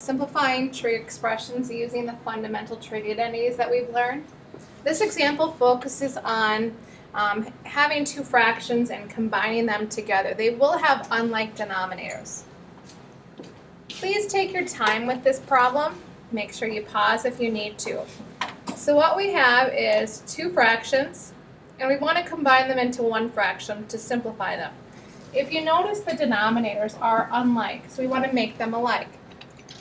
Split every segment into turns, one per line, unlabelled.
Simplifying trig expressions using the fundamental trig identities that we've learned. This example focuses on having two fractions and combining them together. They will have unlike denominators. Please take your time with this problem. Make sure you pause if you need to. So what we have is two fractions, and we want to combine them into one fraction to simplify them. If you notice, the denominators are unlike, so we want to make them alike.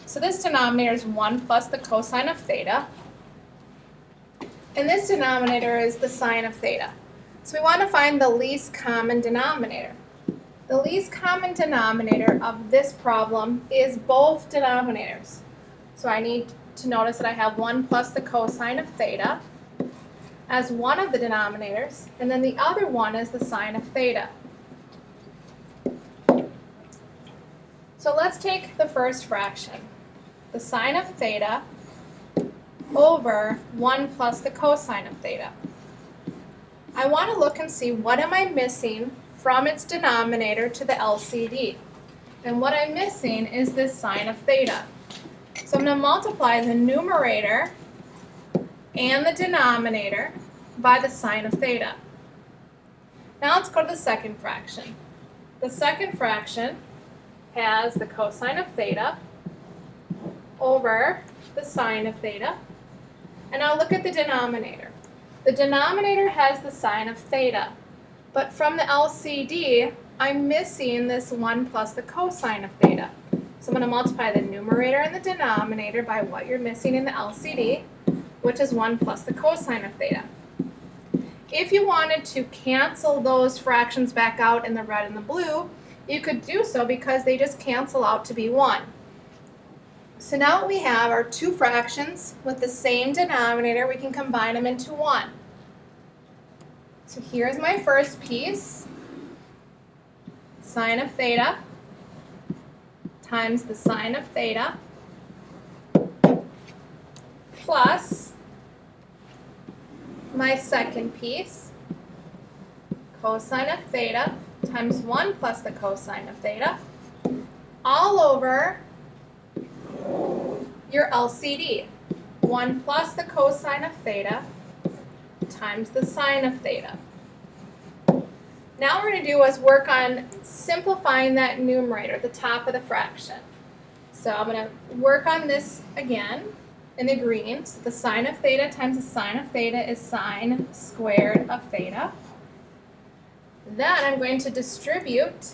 So this denominator is 1 plus the cosine of theta, and this denominator is the sine of theta. So we want to find the least common denominator. The least common denominator of this problem is both denominators. So I need to notice that I have 1 plus the cosine of theta as one of the denominators, and then the other one is the sine of theta. So let's take the first fraction, the sine of theta over 1 plus the cosine of theta. I want to look and see what am I missing from its denominator to the LCD. And what I'm missing is this sine of theta. So I'm going to multiply the numerator and the denominator by the sine of theta. Now let's go to the second fraction. The second fraction has the cosine of theta over the sine of theta. And now look at the denominator. The denominator has the sine of theta, but from the LCD, I'm missing this 1 plus the cosine of theta. So I'm going to multiply the numerator and the denominator by what you're missing in the LCD, which is 1 plus the cosine of theta. If you wanted to cancel those fractions back out in the red and the blue, you could do so because they just cancel out to be 1. So now what we have are two fractions with the same denominator. We can combine them into one. So here's my first piece. Sine of theta times the sine of theta plus my second piece, cosine of theta times 1 plus the cosine of theta, all over your LCD. 1 plus the cosine of theta times the sine of theta. Now what we're going to do is work on simplifying that numerator, the top of the fraction. So I'm going to work on this again in the green. So the sine of theta times the sine of theta is sine squared of theta. Then I'm going to distribute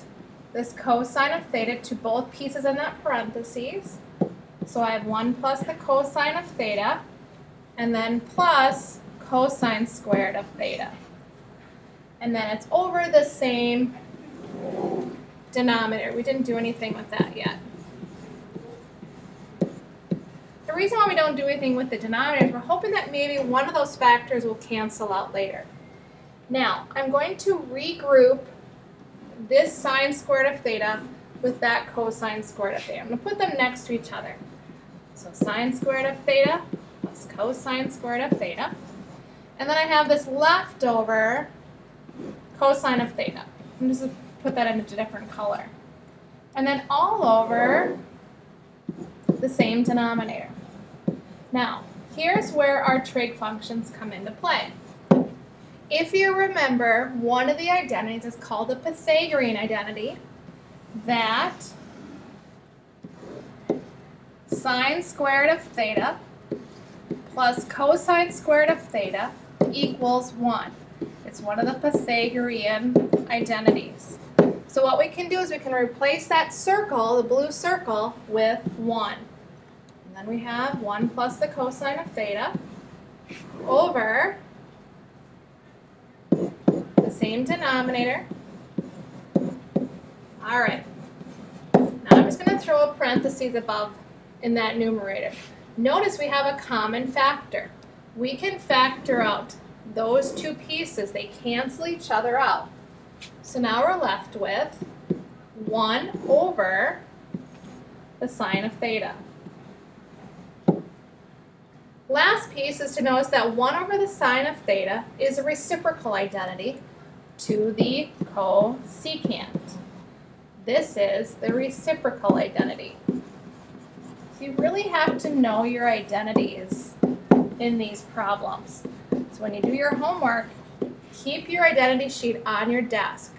this cosine of theta to both pieces in that parentheses. So I have 1 plus the cosine of theta, and then plus cosine squared of theta. And then it's over the same denominator. We didn't do anything with that yet. The reason why we don't do anything with the denominator is we're hoping that maybe one of those factors will cancel out later. Now, I'm going to regroup this sine squared of theta with that cosine squared of theta. I'm going to put them next to each other. So sine squared of theta plus cosine squared of theta. And then I have this leftover cosine of theta. I'm just going to put that into a different color. And then all over the same denominator. Now, here's where our trig functions come into play. If you remember, one of the identities is called the Pythagorean identity, that sine squared of theta plus cosine squared of theta equals 1. It's one of the Pythagorean identities. So what we can do is we can replace that circle, the blue circle, with 1. And then we have 1 plus the cosine of theta over the same denominator. All right. Now I'm just going to throw a parentheses above in that numerator. Notice we have a common factor. We can factor out those two pieces. They cancel each other out. So now we're left with 1 over the sine of theta. Last piece is to notice that 1 over the sine of theta is a reciprocal identity to the cosecant. This is the reciprocal identity. So So you really have to know your identities in these problems. So when you do your homework, keep your identity sheet on your desk.